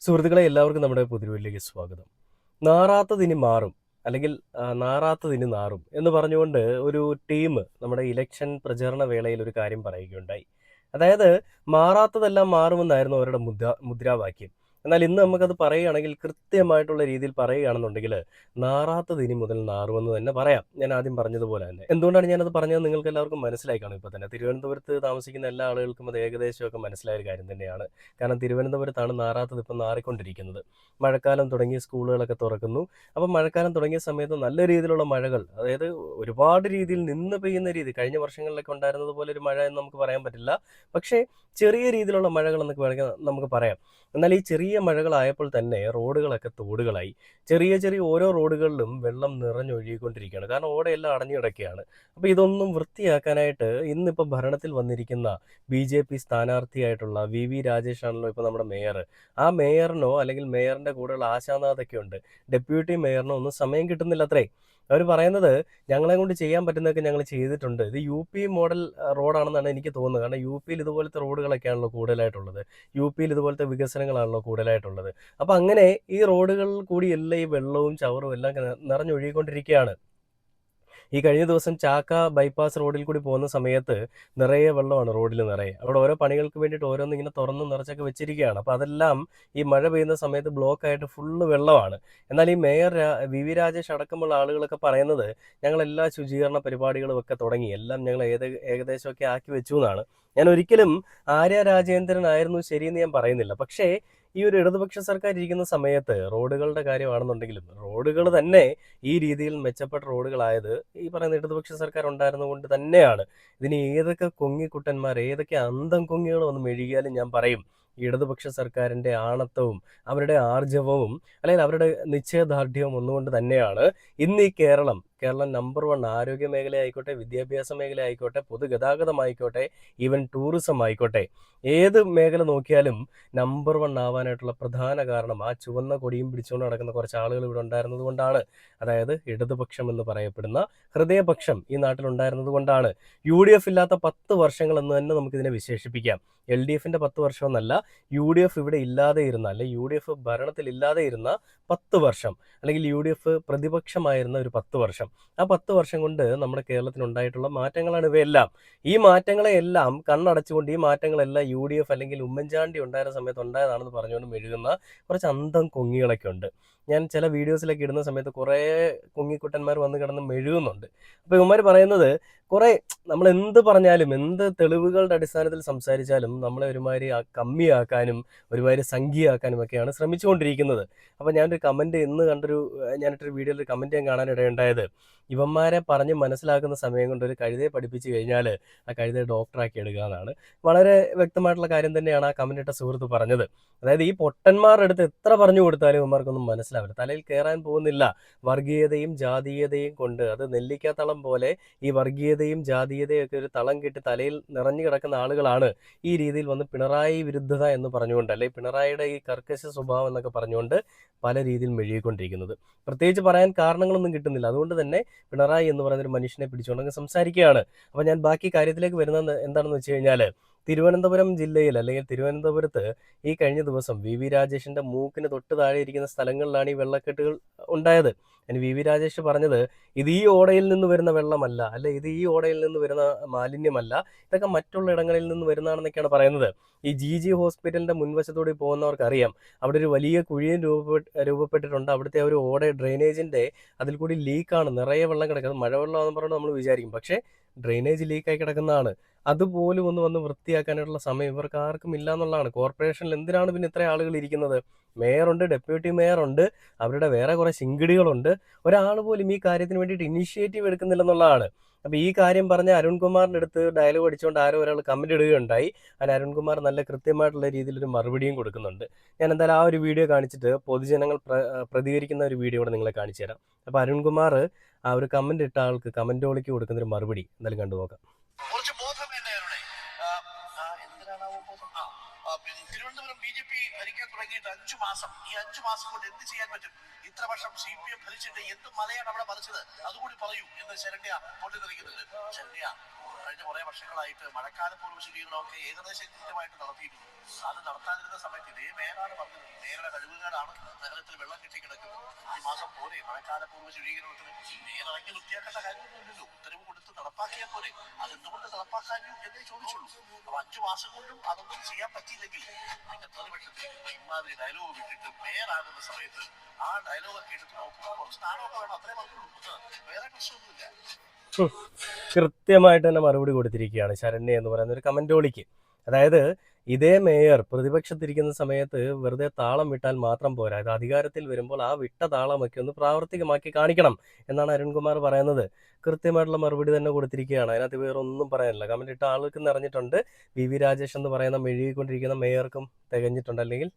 സുഹൃത്തുക്കളെ എല്ലാവർക്കും നമ്മുടെ പുതിയ സ്വാഗതം. നാറാത്തതിനി മാറും അല്ലെങ്കിൽ നാറാത്തതിനി നാറും എന്ന് പറഞ്ഞുകൊണ്ട് ഒരു ടീം നമ്മുടെ ഇലക്ഷൻ പ്രചരണ വേളയിൽ ഒരു കാര്യം പറയുകയുണ്ടായി. അതായത് മാറാത്തതെല്ലാം മാറുമെന്നായിരുന്നു അവരുടെ മുദ്രാവാക്യം. എന്നാൽ ഇന്ന് നമുക്കത് പറയുകയാണെങ്കിൽ കൃത്യമായിട്ടുള്ള രീതിയിൽ പറയുകയാണെന്നുണ്ടെങ്കിൽ നാറാത്തത് ഇനി മുതൽ നാറുമെന്ന് തന്നെ പറയാം. ഞാൻ ആദ്യം പറഞ്ഞതുപോലെ തന്നെ. എന്തുകൊണ്ടാണ് ഞാനത് പറഞ്ഞത് നിങ്ങൾക്ക് എല്ലാവർക്കും മനസ്സിലായി കാണും. ഇപ്പോൾ തന്നെ തിരുവനന്തപുരത്ത് താമസിക്കുന്ന എല്ലാ ആളുകൾക്കും അത് ഏകദേശമൊക്കെ മനസ്സിലായ ഒരു കാര്യം തന്നെയാണ്. കാരണം തിരുവനന്തപുരത്താണ് നാറാത്തത് ഇപ്പം നാറിക്കൊണ്ടിരിക്കുന്നത്. മഴക്കാലം തുടങ്ങി സ്കൂളുകളൊക്കെ തുറക്കുന്നു. അപ്പം മഴക്കാലം തുടങ്ങിയ സമയത്ത് നല്ല രീതിയിലുള്ള മഴകൾ, അതായത് ഒരുപാട് രീതിയിൽ നിന്ന് പെയ്യുന്ന രീതി, കഴിഞ്ഞ വർഷങ്ങളിലൊക്കെ ഉണ്ടായിരുന്നത് പോലെ ഒരു മഴ എന്ന് നമുക്ക് പറയാൻ പറ്റില്ല. പക്ഷേ ചെറിയ രീതിയിലുള്ള മഴകൾ എന്നൊക്കെ വേണമെങ്കിൽ നമുക്ക് പറയാം. എന്നാൽ ഈ ചെറിയ മഴകളായപ്പോൾ തന്നെ റോഡുകളൊക്കെ തോടുകളായി. ചെറിയ ചെറിയ ഓരോ റോഡുകളിലും വെള്ളം നിറഞ്ഞൊഴുകിക്കൊണ്ടിരിക്കുകയാണ്. കാരണം ഓടയെല്ലാം അടഞ്ഞു കിടക്കുകയാണ്. അപ്പോൾ ഇതൊന്നും വൃത്തിയാക്കാനായിട്ട് ഇന്നിപ്പോൾ ഭരണത്തിൽ വന്നിരിക്കുന്ന ബി.ജെ.പി. സ്ഥാനാർത്ഥിയായിട്ടുള്ള വി രാജേഷ് ആണല്ലോ ഇപ്പോൾ നമ്മുടെ മേയർ. ആ മേയറിനോ അല്ലെങ്കിൽ മേയറിൻ്റെ കൂടെയുള്ള ആശാനാഥൊക്കെ ഉണ്ട്. ഡെപ്യൂട്ടി മേയറിനോ ഒന്നും സമയം കിട്ടുന്നില്ലത്രേ. അവർ പറയുന്നത് ഞങ്ങളെ കൊണ്ട് ചെയ്യാൻ പറ്റുന്നതൊക്കെ ഞങ്ങൾ ചെയ്തിട്ടുണ്ട്. ഇത് യു.പി. മോഡൽ റോഡാണെന്നാണ് എനിക്ക് തോന്നുന്നത്. കാരണം യു.പിയിൽ ഇതുപോലത്തെ റോഡുകളൊക്കെയാണല്ലോ കൂടുതലായിട്ടുള്ളത്. യു.പിയിൽ ഇതുപോലത്തെ വികസനങ്ങളാണല്ലോ കൂടുതലായിട്ടുള്ളത്. അപ്പോൾ അങ്ങനെ ഈ റോഡുകളിൽ കൂടിയെല്ലാം ഈ വെള്ളവും ചവറും എല്ലാം നിറഞ്ഞൊഴുകിക്കൊണ്ടിരിക്കുകയാണ്. ഈ കഴിഞ്ഞ ദിവസം ചാക്ക ബൈപ്പാസ് റോഡിൽ കൂടി പോകുന്ന സമയത്ത് നിറയെ വെള്ളമാണ് റോഡിൽ നിറയെ. അവിടെ ഓരോ പണികൾക്ക് വേണ്ടിയിട്ട് ഓരോന്ന് ഇങ്ങനെ തുറന്ന് നിറച്ചൊക്കെ വെച്ചിരിക്കുകയാണ്. അപ്പോൾ അതെല്ലാം ഈ മഴ പെയ്യുന്ന സമയത്ത് ബ്ലോക്കായിട്ട് ഫുള്ള് വെള്ളമാണ്. എന്നാൽ ഈ മേയർ വി രാജേഷ് അടക്കമുള്ള ആളുകളൊക്കെ പറയുന്നത് ഞങ്ങളെല്ലാ ശുചീകരണ പരിപാടികളും ഒക്കെ തുടങ്ങി, എല്ലാം ഞങ്ങൾ ഏകദേശമൊക്കെ ആക്കി വെച്ചു എന്നാണ്. ഞാൻ ഒരിക്കലും ആര്യ രാജേന്ദ്രൻ ആയിരുന്നു ശരിയെന്ന് ഞാൻ പറയുന്നില്ല. പക്ഷേ ഈ ഒരു ഇടതുപക്ഷ സർക്കാർ ഇരിക്കുന്ന സമയത്ത് റോഡുകളുടെ കാര്യമാണെന്നുണ്ടെങ്കിലും റോഡുകൾ തന്നെ ഈ രീതിയിൽ മെച്ചപ്പെട്ട റോഡുകളായത് ഈ പറയുന്ന ഇടതുപക്ഷ സർക്കാർ ഉണ്ടായിരുന്നുകൊണ്ട് തന്നെയാണ്. ഇതിന് ഏതൊക്കെ കൊങ്ങിക്കുട്ടന്മാർ, ഏതൊക്കെ അന്തം കൊങ്ങികൾ വന്ന് മെഴുകിയാലും ഞാൻ പറയും ഈ ഇടതുപക്ഷ സർക്കാരിൻ്റെ ആണത്തവും അവരുടെ ആർജവവും അല്ലെങ്കിൽ അവരുടെ നിശ്ചയദാർഢ്യവും ഒന്നുകൊണ്ട് തന്നെയാണ് ഇന്ന് ഈ കേരളം നമ്പർ 1 ആരോഗ്യ മേഖല ആയിക്കോട്ടെ, വിദ്യാഭ്യാസ മേഖല ആയിക്കോട്ടെ, പൊതുഗതാഗതമായിക്കോട്ടെ, ഈവൻ ടൂറിസം ആയിക്കോട്ടെ, ഏത് മേഖല നോക്കിയാലും നമ്പർ 1 ആവാനായിട്ടുള്ള പ്രധാന കാരണം ആ ചുവന്ന കൊടിയും പിടിച്ചുകൊണ്ട് നടക്കുന്ന കുറച്ച് ആളുകൾ ഇവിടെ ഉണ്ടായിരുന്നത് കൊണ്ടാണ്. അതായത് ഇടതുപക്ഷം എന്ന് പറയപ്പെടുന്ന ഹൃദയപക്ഷം ഈ നാട്ടിലുണ്ടായിരുന്നത് കൊണ്ടാണ്. യു.ഡി.എഫ് ഇല്ലാത്ത 10 വർഷങ്ങൾ എന്ന് തന്നെ നമുക്കിതിനെ വിശേഷിപ്പിക്കാം. എൽ.ഡി.എഫിൻ്റെ 10 വർഷമെന്നല്ല, യു.ഡി.എഫ് ഇവിടെ ഇല്ലാതെ ഇരുന്ന, അല്ലെങ്കിൽ യു.ഡി.എഫ് ഭരണത്തിൽ ഇല്ലാതെ ഇരുന്ന 10 വർഷം, അല്ലെങ്കിൽ യു.ഡി.എഫ് പ്രതിപക്ഷമായിരുന്ന ഒരു 10 വർഷം. ആ 10 വർഷം കൊണ്ട് നമ്മുടെ കേരളത്തിനുണ്ടായിട്ടുള്ള മാറ്റങ്ങളാണ് ഇവയെല്ലാം. ഈ മാറ്റങ്ങളെയെല്ലാം കണ്ണടച്ചുകൊണ്ട് ഈ മാറ്റങ്ങളെല്ലാം യു.ഡി.എഫ് അല്ലെങ്കിൽ ഉമ്മൻചാണ്ടി ഉണ്ടായിരുന്ന സമയത്ത് ഉണ്ടായതാണെന്ന് പറഞ്ഞുകൊണ്ട് മെഴുകുന്ന കുറച്ച് അന്തം കൊങ്ങികളൊക്കെ ഉണ്ട്. ഞാൻ ചില വീഡിയോസിലൊക്കെ ഇടുന്ന സമയത്ത് കുറേ കുഞ്ഞിക്കുട്ടന്മാർ വന്ന് കിടന്ന് മെഴുകുന്നുണ്ട്. അപ്പോൾ ഇവന്മാർ പറയുന്നത് കുറേ, നമ്മൾ എന്ത് പറഞ്ഞാലും എന്ത് തെളിവുകളുടെ അടിസ്ഥാനത്തിൽ സംസാരിച്ചാലും നമ്മളെ ഒരുമാതിരി കമ്മിയാക്കാനും ഒരുമാതിരി സംഖ്യയാക്കാനും ഒക്കെയാണ് ശ്രമിച്ചുകൊണ്ടിരിക്കുന്നത്. അപ്പോൾ ഞാനൊരു കമൻറ്റ് ഇന്ന് ഞാനിട്ടൊരു വീഡിയോയിൽ ഒരു കമൻറ്റ് ഞാൻ കാണാനിടയുണ്ടായത്, ഇവന്മാരെ പറഞ്ഞ് മനസ്സിലാക്കുന്ന സമയം കൊണ്ട് ഒരു കഴുതയെ പഠിപ്പിച്ച് കഴിഞ്ഞാൽ ആ കഴുതയെ ഡോക്ടറാക്കി എടുക്കുക എന്നാണ്. വളരെ വ്യക്തമായിട്ടുള്ള കാര്യം തന്നെയാണ് ആ കമൻറ്റ് ഇട്ട സുഹൃത്ത് പറഞ്ഞത്. അതായത് ഈ പൊട്ടന്മാരുടെ അടുത്ത് എത്ര പറഞ്ഞു കൊടുത്താലും ഇവന്മാർക്കൊന്നും മനസ്സിലാവില്ല, തലയിൽ കയറാൻ പോകുന്നില്ല. വർഗീയതയും ജാതീയതയും കൊണ്ട്, അത് നെല്ലിക്കാത്തളം പോലെ ഈ വർഗീയതയും ജാതീയതയും ഒക്കെ ഒരു തളം കെട്ടി തലയിൽ നിറഞ്ഞു കിടക്കുന്ന ആളുകളാണ് ഈ രീതിയിൽ വന്ന് പിണറായി വിരുദ്ധത എന്ന് പറഞ്ഞുകൊണ്ട്, അല്ലെങ്കിൽ പിണറായിയുടെ ഈ കർക്കശ സ്വഭാവം എന്നൊക്കെ പറഞ്ഞുകൊണ്ട് പല രീതിയിൽ മെഴുകിക്കൊണ്ടിരിക്കുന്നത്. പ്രത്യേകിച്ച് പറയാൻ കാരണങ്ങളൊന്നും കിട്ടുന്നില്ല. അതുകൊണ്ട് തന്നെ പിണറായി എന്ന് പറയുന്ന ഒരു മനുഷ്യനെ പിടിച്ചുകൊണ്ട് സംസാരിക്കുകയാണ്. അപ്പോൾ ഞാൻ ബാക്കി കാര്യത്തിലേക്ക് വരുന്നത് എന്താണെന്ന് വെച്ച് കഴിഞ്ഞാൽ, തിരുവനന്തപുരം ജില്ലയിൽ അല്ലെങ്കിൽ തിരുവനന്തപുരത്ത് ഈ കഴിഞ്ഞ ദിവസം വി രാജേഷിൻ്റെ മൂക്കിന് തൊട്ട് താഴെ ഇരിക്കുന്ന സ്ഥലങ്ങളിലാണ് ഈ വെള്ളക്കെട്ടുകൾ ഉണ്ടായത്. അതിന് വി രാജേഷ് പറഞ്ഞത് ഇത് ഈ ഓടയിൽ നിന്ന് വരുന്ന വെള്ളമല്ല, അല്ലെ ഇത് ഈ ഓടയിൽ നിന്ന് വരുന്ന മാലിന്യമല്ല, ഇതൊക്കെ മറ്റുള്ള ഇടങ്ങളിൽ നിന്ന് വരുന്നതാണെന്നൊക്കെയാണ് പറയുന്നത്. ഈ ജി ഹോസ്പിറ്റലിൻ്റെ മുൻവശത്തോടെ പോകുന്നവർക്ക് അറിയാം, അവിടെ ഒരു വലിയ കുഴിയും രൂപപ്പെട്ടിട്ടുണ്ട്. അവിടുത്തെ ഒരു ഓട ഡ്രെയിനേജിൻ്റെ അതിൽ കൂടി ലീക്കാണ്, നിറയെ വെള്ളം കിടക്കുന്നത്. മഴവെള്ളമാണെന്ന് പറഞ്ഞാൽ നമ്മൾ വിചാരിക്കും, പക്ഷേ ഡ്രെയിനേജ് ലീക്കായി കിടക്കുന്നതാണ്. അതുപോലും ഒന്ന് വന്ന് വൃത്തിയാക്കാനായിട്ടുള്ള സമയം ഇവർക്ക് ആർക്കും ഇല്ല എന്നുള്ളതാണ്. കോർപ്പറേഷനിൽ എന്തിനാണ് പിന്നെ ഇത്രയും ആളുകൾ ഇരിക്കുന്നത്? മേയറുണ്ട്, ഡെപ്യൂട്ടി മേയറുണ്ട്, അവരുടെ വേറെ കുറേ ശിങ്കിടികളുണ്ട്. ഒരാൾ പോലും ഈ കാര്യത്തിന് വേണ്ടിയിട്ട് ഇനിഷ്യേറ്റീവ് എടുക്കുന്നില്ലെന്നുള്ളതാണ്. അപ്പോൾ ഈ കാര്യം പറഞ്ഞ അരുൺകുമാറിൻ്റെ അടുത്ത് ഡയലോഗ് അടിച്ചുകൊണ്ട് ആരോ ഒരാൾ കമൻറ്റ് ഇടുകയുണ്ടായി. അതിന് അരുൺകുമാർ നല്ല കൃത്യമായിട്ടുള്ള രീതിയിലൊരു മറുപടിയും കൊടുക്കുന്നുണ്ട്. ഞാൻ എന്തായാലും ആ ഒരു വീഡിയോ കാണിച്ചിട്ട് പൊതുജനങ്ങൾ പ്രതികരിക്കുന്ന ഒരു വീഡിയോ കൂടെ നിങ്ങളെ കാണിച്ചു തരാം. അപ്പോൾ അരുൺകുമാർ ആ ഒരു കമൻറ്റ് ഇട്ട ആൾക്ക് കമൻറ്റോളിക്ക് കൊടുക്കുന്നൊരു മറുപടി എന്തായാലും കണ്ടു നോക്കാം. തിരുവനന്തപുരം BJP ഭരിക്കാൻ തുടങ്ങിയിട്ട് 5 മാസം. ഈ 5 മാസം കൊണ്ട് എന്ത് ചെയ്യാൻ പറ്റും? ഇത്ര വർഷം CPM ഭരിച്ചിട്ട് എന്ത് മലയാണ് അവിടെ മറിച്ചത്? അതുകൂടി പറയൂ എന്ന് ശരണ്യ പൊട്ടിത്തെറിക്കുന്നുണ്ട്. ശരണ്യ, കഴിഞ്ഞ കുറെ വർഷങ്ങളായിട്ട് മഴക്കാലപൂർവ്വ ശുചീകരണമൊക്കെ ഏകദേശം കൃത്യമായിട്ട് നടത്തിയിരുന്നു. അത് നടത്താതിരുന്ന സമയത്ത് ഇതേ മേയറാണ് പറഞ്ഞത്, മേയറുടെ കഴിവുകേടാണ് നഗരത്തിൽ വെള്ളം കെട്ടിക്കിടക്കുന്നത്. ഈ മാസം പോലെ മഴക്കാലപൂർവ്വ ശുചീകരണത്തിന് മേയർ ഇറങ്ങി വൃത്തിയാക്കേണ്ട കാര്യമൊന്നുമില്ലല്ലോ, ഉത്തരവ് കൊടുത്ത് നടപ്പാക്കിയാൽ പോലെ. അതെന്തുകൊണ്ട് നടപ്പാക്കാനും എന്നേ ചോദിച്ചുള്ളൂ. അപ്പൊ 5 മാസം കൊണ്ടും അതൊന്നും ചെയ്യാൻ പറ്റിയില്ലെങ്കിൽ അതിന്റെ പ്രതിപക്ഷത്തിൽ ഇമാതിരി ഡയലോഗ് വിട്ടിട്ട് മേയറാകുന്ന സമയത്ത് ആ ഡയലോഗൊക്കെ എടുത്ത് നോക്കുമ്പോൾ കുറച്ച് നാണമൊക്കെ വേണം, അത്രേ പറഞ്ഞുള്ളൂ. വേറെ പ്രശ്നമൊന്നുമില്ല. കൃത്യമായിട്ട് തന്നെ മറുപടി കൊടുത്തിരിക്കുകയാണ് ശരണ്യ എന്ന് പറയുന്ന ഒരു കമന്റോളിക്ക്. അതായത് ഇതേ മേയർ പ്രതിപക്ഷത്തിരിക്കുന്ന സമയത്ത് വെറുതെ താളം വിട്ടാൽ മാത്രം പോരാ, ഇത് അധികാരത്തിൽ വരുമ്പോൾ ആ വിട്ട താളമൊക്കെ ഒന്ന് പ്രാവർത്തികമാക്കി കാണിക്കണം എന്നാണ് അരുൺകുമാർ പറയുന്നത്. കൃത്യമായിട്ടുള്ള മറുപടി തന്നെ കൊടുത്തിരിക്കുകയാണ്. അതിനകത്ത് വേറെ ഒന്നും പറയാനില്ല. കമന്റ് ഇട്ട ആൾക്ക് നിറഞ്ഞിട്ടുണ്ട്. വി രാജേഷ് എന്ന് പറയുന്ന മെഴുകിക്കൊണ്ടിരിക്കുന്ന മേയർക്കും തികഞ്ഞിട്ടുണ്ട്, അല്ലെങ്കിൽ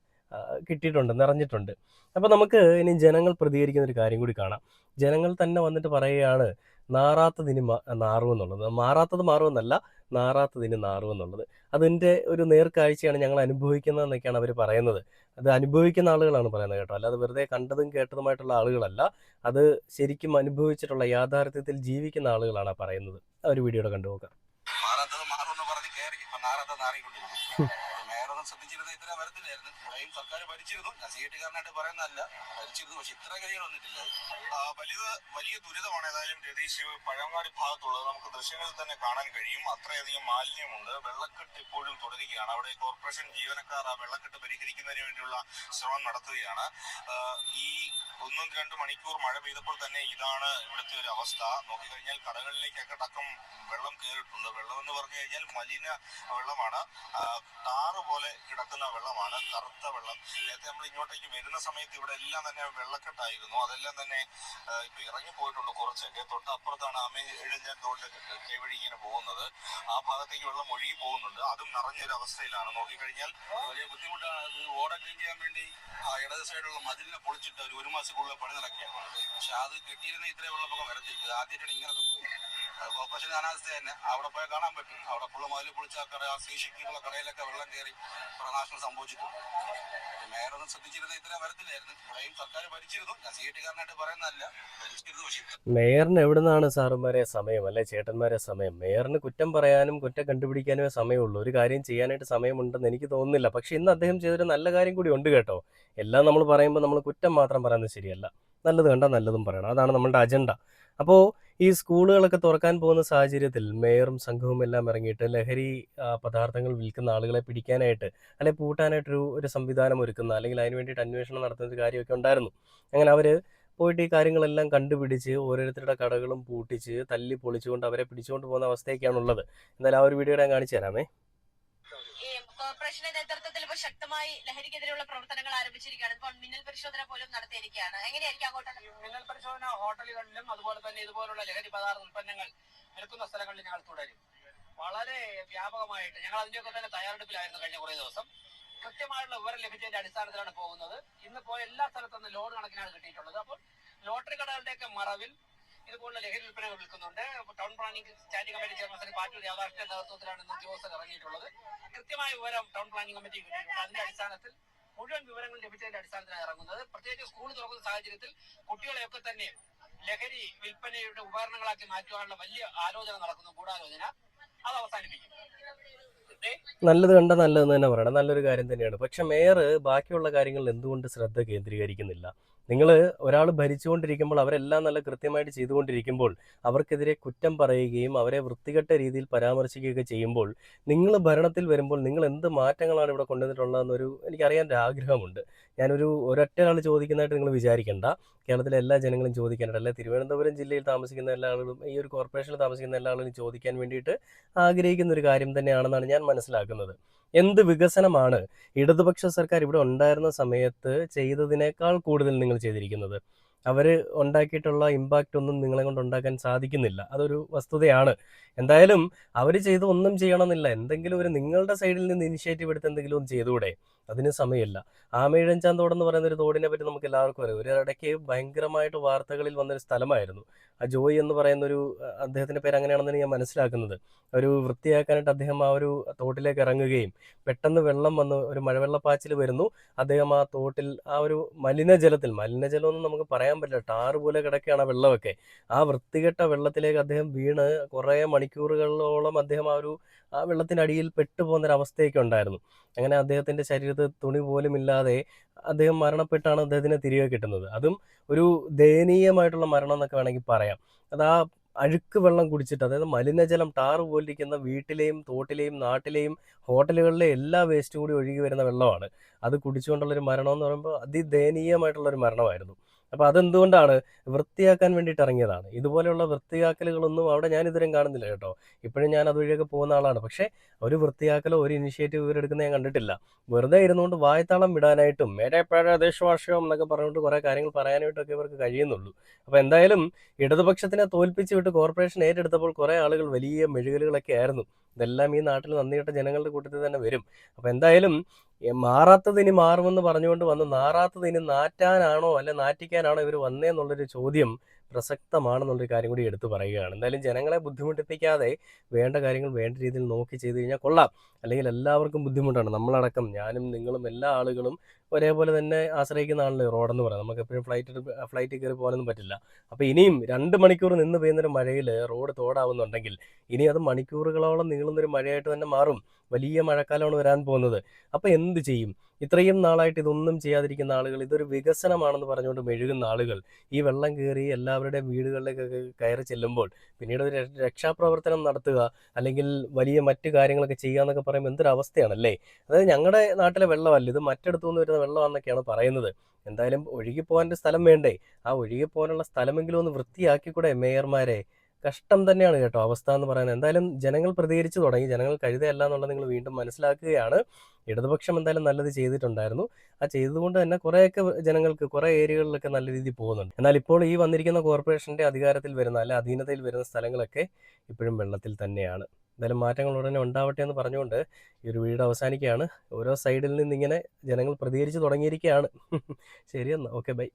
കിട്ടിയിട്ടുണ്ട്, നിറഞ്ഞിട്ടുണ്ട്. അപ്പോൾ നമുക്ക് ഇനി ജനങ്ങൾ പ്രതികരിക്കുന്ന ഒരു കാര്യം കൂടി കാണാം. ജനങ്ങൾ തന്നെ വന്നിട്ട് പറയുകയാണ് നാറാത്തതിന് നാറുമെന്നുള്ളത്. മാറാത്തത് മാറുമെന്നല്ല, നാറാത്തതിന് നാറുമെന്നുള്ളത്. അതിൻ്റെ ഒരു നേർക്കാഴ്ചയാണ് ഞങ്ങൾ അനുഭവിക്കുന്നതെന്നൊക്കെയാണ് അവർ പറയുന്നത്. അത് അനുഭവിക്കുന്ന ആളുകളാണ് പറയുന്നത് കേട്ടോ, അല്ലാതെ വെറുതെ കണ്ടതും കേട്ടതുമായിട്ടുള്ള ആളുകളല്ല. അത് ശരിക്കും അനുഭവിച്ചിട്ടുള്ള യാഥാർത്ഥ്യത്തിൽ ജീവിക്കുന്ന ആളുകളാണ് പറയുന്നത്. ആ ഒരു വീഡിയോയുടെ കണ്ടു നോക്കാം. ശ്രദ്ധിച്ചിരുന്ന ഇത്ര വരത്തില്ലായിരുന്നു. ഇവിടെയും സർക്കാർ ഭരിച്ചിരുന്നു, ഞാൻ CIT-കാരനായിട്ട് പറയുന്നതല്ല, ഭരിച്ചിരുന്നു. പക്ഷെ ഇത്ര കാര്യങ്ങൾ വന്നിട്ടില്ല. വലിയ ദുരിതമാണ് ഏതായാലും രതീഷ്. പഴവങ്ങാടി ഭാഗത്തുള്ളത് നമുക്ക് ദൃശ്യങ്ങളിൽ തന്നെ കാണാൻ കഴിയും. അത്രയധികം മാലിന്യമുണ്ട്. വെള്ളക്കെട്ട് ഇപ്പോഴും തുടരുകയാണ്. അവിടെ കോർപ്പറേഷൻ ജീവനക്കാർ ആ വെള്ളക്കെട്ട് പരിഹരിക്കുന്നതിന് വേണ്ടിയുള്ള ശ്രമം നടത്തുകയാണ്. ഈ 1-2 മണിക്കൂർ മഴ പെയ്തപ്പോൾ തന്നെ ഇതാണ് ഇവിടുത്തെ ഒരു അവസ്ഥ. നോക്കിക്കഴിഞ്ഞാൽ കടകളിലേക്കൊക്കെ അടക്കം വെള്ളം കയറിയിട്ടുണ്ട്. വെള്ളം എന്ന് പറഞ്ഞു കഴിഞ്ഞാൽ മലിന വെള്ളമാണ്, ടാറ് പോലെ കിടക്കുന്ന വെള്ളമാണ്, കറുത്ത വെള്ളം. നേരത്തെ നമ്മൾ ഇങ്ങോട്ടേക്ക് വരുന്ന സമയത്ത് ഇവിടെ എല്ലാം തന്നെ വെള്ളക്കെട്ടായിരുന്നു. അതെല്ലാം തന്നെ ഇപ്പൊ ഇറങ്ങിപ്പോയിട്ടുണ്ട് കുറച്ചൊക്കെ. തൊട്ടപ്പുറത്താണ് എഴുഞ്ഞാൻ തോട്ടിലൊക്കെ കൈവഴി ഇങ്ങനെ പോകുന്നത്. ആ ഭാഗത്തേക്ക് വെള്ളം ഒഴുകി പോകുന്നുണ്ട്. അതും നിറഞ്ഞൊരു അവസ്ഥയിലാണ്. നോക്കിക്കഴിഞ്ഞാൽ വലിയ ബുദ്ധിമുട്ടാണ്. അത് ഓട ക്ലീൻ ചെയ്യാൻ വേണ്ടി ആ ഇടത് സൈഡുള്ള മതിലിനെ പൊളിച്ചിട്ട് ഒരു മാസക്കുള്ള പണി നടക്കുകയാണ്. പക്ഷെ അത് കെട്ടിയിരുന്ന ഇത്രയും വെള്ളപ്പൊക്കം വരത്തില്ല. ആദ്യമായിട്ടാണ് ഇങ്ങനെ സംഭവിക്കുന്നത്. കോർപ്പറേഷൻ അനാസ്ഥ തന്നെ. അവിടെ പോയാൽ കാണാൻ പറ്റും. അവിടെ ഫുള്ള് മതിൽ പൊളിച്ച കട, ആ ശ്രീശക്തിയുള്ള കടയിലൊക്കെ വെള്ളം കയറി പ്രനാശനം സംഭവിച്ചിട്ടുണ്ട്. മേയറൊന്നും ശ്രദ്ധിച്ചിരുന്ന ഇത്ര വരത്തില്ലായിരുന്നു. ഇവിടെയും സർക്കാർ ഭരിച്ചിരുന്നു, ഞാൻ CIT-കാരനായിട്ട് പറയുന്നതല്ല, ഭരിച്ചിരുന്നു. പക്ഷേ മേയറിന് എവിടുന്നാണ് സാറുമാരെ സമയം, അല്ലെ ചേട്ടന്മാരെ സമയം? മേയറിന് കുറ്റം പറയാനും കുറ്റം കണ്ടുപിടിക്കാനുമേ സമയമുള്ളൂ. ഒരു കാര്യം ചെയ്യാനായിട്ട് സമയമുണ്ടെന്ന് എനിക്ക് തോന്നുന്നില്ല. പക്ഷെ ഇന്ന് അദ്ദേഹം ചെയ്തൊരു നല്ല കാര്യം കൂടി ഉണ്ട് കേട്ടോ. എല്ലാം നമ്മൾ പറയുമ്പോൾ നമ്മൾ കുറ്റം മാത്രം പറയുന്നത് ശരിയല്ല. നല്ലത് കണ്ടാൽ നല്ലതും പറയണം, അതാണ് നമ്മളുടെ അജണ്ട. അപ്പോൾ ഈ സ്കൂളുകളൊക്കെ തുറക്കാൻ പോകുന്ന സാഹചര്യത്തിൽ മേയറും സംഘവും എല്ലാം ഇറങ്ങിയിട്ട് ലഹരി പദാർത്ഥങ്ങൾ വിൽക്കുന്ന ആളുകളെ പിടിക്കാനായിട്ട്, അല്ലെ പൂട്ടാനായിട്ടൊരു സംവിധാനം ഒരുക്കുന്ന, അല്ലെങ്കിൽ അതിന് വേണ്ടിയിട്ട് അന്വേഷണം നടത്തുന്ന ഒരു കാര്യമൊക്കെ ഉണ്ടായിരുന്നു. അങ്ങനെ അവർ പോയിട്ട് ഈ കാര്യങ്ങളെല്ലാം കണ്ടുപിടിച്ച് ഓരോരുത്തരുടെ കടകളും പൂട്ടിച്ച് തല്ലി പൊളിച്ചുകൊണ്ട് അവരെ പിടിച്ചുകൊണ്ട് പോകുന്ന അവസ്ഥയൊക്കെയാണുള്ളത്. എന്തായാലും ആ ഒരു വീഡിയോ ഞാൻ കാണിച്ചു തരാമേ. ഈ കോർപ്പറേഷന്റെ നേതൃത്വത്തിൽ ഇപ്പോൾ ശക്തമായി ലഹരിക്കെതിരെയുള്ള പ്രവർത്തനങ്ങൾ ആരംഭിച്ചിരിക്കുകയാണ്. ഇപ്പോൾ മിന്നൽ പരിശോധന പോലും നടത്തിയിരിക്കുകയാണ്. എങ്ങനെയായിരിക്കും അങ്ങോട്ട്? മിന്നൽ പരിശോധന ഹോട്ടലുകളിലും അതുപോലെ തന്നെ ഇതുപോലുള്ള ലഹരി പദാർത്ഥ ഉൽപ്പന്നങ്ങൾ വിൽക്കുന്ന സ്ഥലങ്ങളിൽ ഞങ്ങൾ തുടരും. വളരെ വ്യാപകമായിട്ട് ഞങ്ങൾ അതിന്റെയൊക്കെ തന്നെ തയ്യാറെടുപ്പിലായിരുന്നു കഴിഞ്ഞ കുറേ ദിവസം. കൃത്യമായുള്ള വിവരം ലഭിച്ചതിന്റെ അടിസ്ഥാനത്തിലാണ് പോകുന്നത്. ഇന്നിപ്പോ എല്ലാ സ്ഥലത്തുനിന്ന് ലോഡ് കണക്കിനാണ് കിട്ടിയിട്ടുള്ളത്. അപ്പോൾ ലോട്ടറി കടകളുടെയൊക്കെ മറവിൽ ഇതുപോലുള്ള ലഹരി വിൽപ്പനകൾ വിൽക്കുന്നുണ്ട്. Town planning standing committee chairman Pattoor രാധാകൃഷ്ണന്റെ നേതൃത്വത്തിലാണ് ഇന്ന് ഉദ്യോഗസ്ഥർ ഇറങ്ങിയിട്ടുള്ളത്. കൃത്യമായ വിവരം ടൗൺ പ്ലാനിംഗ് കമ്മിറ്റി കിട്ടിയിട്ടുണ്ട്. അതിന്റെ അടിസ്ഥാനത്തിൽ മുഴുവൻ വിവരങ്ങൾ ലഭിച്ചതിന്റെ അടിസ്ഥാനത്തിലാണ് ഇറങ്ങുന്നത്. പ്രത്യേകിച്ച് സ്കൂൾ തുറക്കുന്ന സാഹചര്യത്തിൽ കുട്ടികളെയൊക്കെ തന്നെ ലഹരി വിൽപ്പനയുടെ ഉപകരണങ്ങളാക്കി മാറ്റുവാനുള്ള വലിയ ആലോചന നടക്കുന്നു, ഗൂഢാലോചന. അത് അവസാനിപ്പിക്കും. നല്ലത് കണ്ട നല്ലതെന്ന് തന്നെ പറയണം, നല്ലൊരു കാര്യം തന്നെയാണ്. പക്ഷെ മേയർ ബാക്കിയുള്ള കാര്യങ്ങളിൽ എന്തുകൊണ്ട് ശ്രദ്ധ കേന്ദ്രീകരിക്കുന്നില്ല? നിങ്ങൾ ഒരാൾ ഭരിച്ചുകൊണ്ടിരിക്കുമ്പോൾ അവരെല്ലാം നല്ല കൃത്യമായിട്ട് ചെയ്തുകൊണ്ടിരിക്കുമ്പോൾ അവർക്കെതിരെ കുറ്റം പറയുകയും അവരെ വൃത്തികെട്ട രീതിയിൽ പരാമർശിക്കുകയൊക്കെ ചെയ്യുമ്പോൾ നിങ്ങൾ ഭരണത്തിൽ വരുമ്പോൾ നിങ്ങൾ എന്ത് മാറ്റങ്ങളാണ് ഇവിടെ കൊണ്ടുവന്നിട്ടുള്ളതെന്നൊരു എനിക്കറിയാൻ ആഗ്രഹമുണ്ട്. ഒരൊറ്റ ആൾ ചോദിക്കുന്നതായിട്ട് നിങ്ങൾ വിചാരിക്കേണ്ട. കേരളത്തിലെ എല്ലാ ജനങ്ങളും ചോദിക്കാനായിട്ട്, അല്ലെ തിരുവനന്തപുരം ജില്ലയിൽ താമസിക്കുന്ന എല്ലാ ആളുകളും ഈ ഒരു കോർപ്പറേഷനിൽ താമസിക്കുന്ന എല്ലാ ആളുകളും ചോദിക്കാൻ വേണ്ടിയിട്ട് ആഗ്രഹിക്കുന്ന ഒരു കാര്യം തന്നെയാണെന്നാണ് ഞാൻ മനസ്സിലാക്കുന്നത്. എന്ത് വികസനമാണ് ഇടതുപക്ഷ സർക്കാർ ഇവിടെ ഉണ്ടായിരുന്ന സമയത്ത് ചെയ്തതിനേക്കാൾ കൂടുതൽ നിങ്ങൾ ചെയ്തിരിക്കുന്നത്? അവർ ഉണ്ടാക്കിയിട്ടുള്ള ഇമ്പാക്റ്റ് ഒന്നും നിങ്ങളെ കൊണ്ട് ഉണ്ടാക്കാൻ സാധിക്കുന്നില്ല, അതൊരു വസ്തുതയാണ്. എന്തായാലും അവർ ചെയ്ത് ഒന്നും ചെയ്യണമെന്നില്ല. എന്തെങ്കിലും ഒരു നിങ്ങളുടെ സൈഡിൽ നിന്ന് ഇനിഷ്യേറ്റീവ് എടുത്ത് എന്തെങ്കിലും ഒന്ന് ചെയ്തുകൂടെ? അതിന് സമയമില്ല. ആമയിഴഞ്ചാൻ തോടെന്ന് പറയുന്ന ഒരു തോടിനെ പറ്റി നമുക്ക് എല്ലാവർക്കും അറിയാം. ഒരിടയ്ക്ക് ഭയങ്കരമായിട്ട് വാർത്തകളിൽ വന്നൊരു സ്ഥലമായിരുന്നു. ആ ജോയി എന്ന് പറയുന്നൊരു അദ്ദേഹത്തിൻ്റെ പേര് അങ്ങനെയാണെന്നാണ് ഞാൻ മനസ്സിലാക്കുന്നത്. ഒരു വൃത്തിയാക്കാനായിട്ട് അദ്ദേഹം ആ ഒരു തോട്ടിലേക്ക് ഇറങ്ങുകയും പെട്ടെന്ന് വെള്ളം വന്ന് ഒരു മഴവെള്ളപ്പാച്ചിൽ വരുന്നു. അദ്ദേഹം ആ തോട്ടിൽ ആ ഒരു മലിനജലമൊന്നും നമുക്ക് പറയാൻ പറ്റില്ല, ടാറ് പോലെ കിടക്കുകയാണ് ആ വെള്ളമൊക്കെ. ആ വൃത്തികെട്ട വെള്ളത്തിലേക്ക് അദ്ദേഹം വീണ് കുറേ മണിക്കൂറുകളോളം അദ്ദേഹം ആ വെള്ളത്തിനടിയിൽ പെട്ടുപോകുന്നൊരവസ്ഥയൊക്കെ ഉണ്ടായിരുന്നു. അങ്ങനെ അദ്ദേഹത്തിൻ്റെ ശരീരത്തിൽ തുണി പോലും ഇല്ലാതെ അദ്ദേഹം മരണപ്പെട്ടാണ് അദ്ദേഹത്തിനെ തിരികെ കിട്ടുന്നത്. അതും ഒരു ദയനീയമായിട്ടുള്ള മരണം എന്നൊക്കെ വേണമെങ്കിൽ പറയാം. അത് ആ അഴുക്ക് വെള്ളം കുടിച്ചിട്ട്, അതായത് മലിനജലം ടാറ് പോലിരിക്കുന്ന വീട്ടിലെയും തോട്ടിലെയും നാട്ടിലെയും ഹോട്ടലുകളിലെ എല്ലാ വേസ്റ്റും കൂടി ഒഴുകി വരുന്ന വെള്ളമാണ്. അത് കുടിച്ചുകൊണ്ടുള്ളൊരു മരണം എന്ന് പറയുമ്പോൾ അതിദയനീയമായിട്ടുള്ളൊരു മരണമായിരുന്നു. അപ്പോൾ അതെന്തുകൊണ്ടാണ്? വൃത്തിയാക്കാൻ വേണ്ടിയിട്ട് ഇറങ്ങിയതാണ്. ഇതുപോലെയുള്ള വൃത്തിയാക്കലുകളൊന്നും അവിടെ ഞാനിതുവരെയും കാണുന്നില്ല കേട്ടോ. ഇപ്പോഴും ഞാൻ അതുവഴിയൊക്കെ പോകുന്ന ആളാണ്. പക്ഷേ ഒരു വൃത്തിയാക്കലോ ഒരു ഇനിഷ്യേറ്റീവ് ഇവരെടുക്കുന്നത് ഞാൻ കണ്ടിട്ടില്ല. വെറുതെ ഇരുന്നുകൊണ്ട് വായ്ത്താളം വിടാനായിട്ടും മേരെ പേരെ ദേശവാസിയം എന്നൊക്കെ പറഞ്ഞുകൊണ്ട് കുറേ കാര്യങ്ങൾ പറയാനായിട്ടൊക്കെ ഇവർക്ക് കഴിയുന്നുള്ളൂ. അപ്പോൾ എന്തായാലും ഇടതുപക്ഷത്തിനെ തോൽപ്പിച്ച് വിട്ട് കോർപ്പറേഷൻ ഏറ്റെടുത്തപ്പോൾ കുറേ ആളുകൾ വലിയ മെഴുകലുകളൊക്കെ ആയിരുന്നു. ഇതെല്ലാം ഈ നാട്ടിൽ നന്ദികെട്ട ജനങ്ങളുടെ കൂട്ടത്തിൽ തന്നെ വരും. അപ്പോൾ എന്തായാലും മാറാത്തത് ഇനി മാറുമെന്ന് പറഞ്ഞുകൊണ്ട് വന്ന് നാറാത്തത് ഇനി നാറ്റാനാണോ അല്ലെ നാറ്റിക്കാനാണോ ഇവർ വന്നേന്നുള്ളൊരു ചോദ്യം പ്രസക്തമാണെന്നുള്ളൊരു കാര്യം കൂടി എടുത്തു പറയുകയാണ്. എന്തായാലും ജനങ്ങളെ ബുദ്ധിമുട്ടിപ്പിക്കാതെ വേണ്ട കാര്യങ്ങൾ വേണ്ട രീതിയിൽ നോക്കി ചെയ്തു കഴിഞ്ഞാൽ കൊള്ളാം. അല്ലെങ്കിൽ എല്ലാവർക്കും ബുദ്ധിമുട്ടാണ്. നമ്മളടക്കം, ഞാനും നിങ്ങളും എല്ലാ ആളുകളും ഒരേപോലെ തന്നെ ആശ്രയിക്കുന്ന ആണല്ലോ റോഡെന്ന് പറയാം. നമുക്ക് എപ്പോഴും ഫ്ലൈറ്റിൽ കയറി പോകാനൊന്നും പറ്റില്ല. അപ്പോൾ ഇനിയും 2 മണിക്കൂർ നിന്ന് പെയ്യുന്നൊരു മഴയിൽ റോഡ് തോടാവുന്നുണ്ടെങ്കിൽ ഇനി അത് മണിക്കൂറുകളോളം നീളുന്നൊരു മഴയായിട്ട് തന്നെ മാറും. വലിയ മഴക്കാലമാണ് വരാൻ പോകുന്നത്. അപ്പോൾ എന്ത് ചെയ്യും? ഇത്രയും നാളായിട്ട് ഇതൊന്നും ചെയ്യാതിരിക്കുന്ന ആളുകൾ, ഇതൊരു വികസനമാണെന്ന് പറഞ്ഞുകൊണ്ട് മെഴുകുന്ന ആളുകൾ ഈ വെള്ളം കയറി എല്ലാവരുടെയും വീടുകളിലേക്കൊക്കെ കയറി ചെല്ലുമ്പോൾ പിന്നീട് ഒരു രക്ഷാപ്രവർത്തനം നടത്തുക അല്ലെങ്കിൽ വലിയ മറ്റു കാര്യങ്ങളൊക്കെ ചെയ്യുക എന്നൊക്കെ പറയുമ്പോൾ എന്തൊരവസ്ഥയാണല്ലേ. അതായത് ഞങ്ങളുടെ നാട്ടിലെ വെള്ളമല്ല ഇത്, മറ്റിടത്തുനിന്ന് വരുന്ന വെള്ളമാണെന്നൊക്കെയാണ് പറയുന്നത്. എന്തായാലും ഒഴുകിപ്പോകാൻ്റെ സ്ഥലം വേണ്ടേ? ആ ഒഴുകിപ്പോകാനുള്ള സ്ഥലമെങ്കിലും ഒന്ന് വൃത്തിയാക്കിക്കൂടെ മേയർമാരെ? കഷ്ടം തന്നെയാണ് കേട്ടോ അവസ്ഥ എന്ന് പറയുന്നത്. എന്തായാലും ജനങ്ങൾ പ്രതികരിച്ചു തുടങ്ങി. ജനങ്ങൾ കഴുതയല്ല എന്നുള്ളത് നിങ്ങൾ വീണ്ടും മനസ്സിലാക്കുകയാണ്. ഇടതുപക്ഷം എന്തായാലും നല്ലത് ചെയ്തിട്ടുണ്ടായിരുന്നു. ആ ചെയ്തതുകൊണ്ട് തന്നെ കുറേയൊക്കെ ജനങ്ങൾക്ക് കുറേ ഏരിയകളിലൊക്കെ നല്ല രീതിയിൽ പോകുന്നുണ്ട്. എന്നാൽ ഇപ്പോൾ ഈ വന്നിരിക്കുന്ന കോർപ്പറേഷൻ്റെ അധികാരത്തിൽ വരുന്ന അല്ലെ അധീനതയിൽ വരുന്ന സ്ഥലങ്ങളൊക്കെ ഇപ്പോഴും വെള്ളത്തിൽ തന്നെയാണ്. എന്തായാലും മാറ്റങ്ങൾ ഉടനെ ഉണ്ടാവട്ടെ എന്ന് പറഞ്ഞുകൊണ്ട് ഈ ഒരു വീഡിയോ അവസാനിക്കുകയാണ്. ഓരോ സൈഡിൽ നിന്നിങ്ങനെ ജനങ്ങൾ പ്രതികരിച്ചു തുടങ്ങിയിരിക്കുകയാണ്. ശരി എന്നാൽ ഓക്കെ, ബൈ.